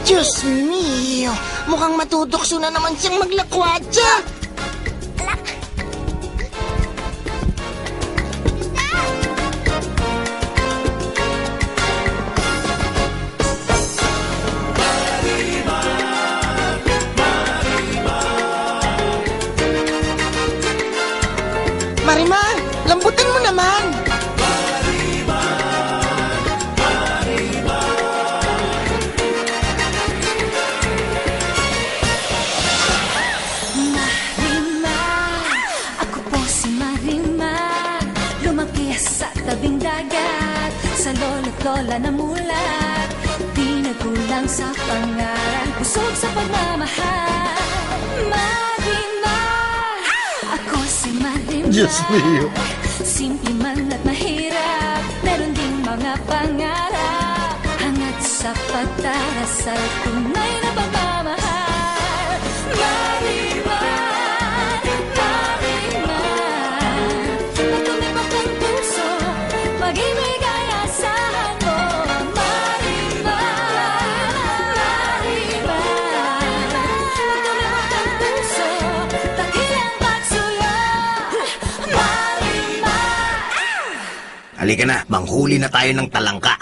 Diyos mio, mukhang matutokso na naman siyang maglakwatsa. Marimar, lambutan mo naman. Marimar, ako po si Marimar. Lumaki sa tabing dagat, sa lolo't lola na mulat. Di nagkulang sa pangarap, busog sa pagmamahal. Marimar, ako si Marimar. Diyos mio. Simple man at mahirap, meron ding mga pangarap. Hangad sa pagdarasal, tunay na pagmamahal. Marimar, Marimar, pagtumibok ang puso, pag-ibig ay asahan mo. Marimar, Marimar, pagtumibok ang puso, takilang pagsulong. Halika na, manghuli na tayo ng talangka.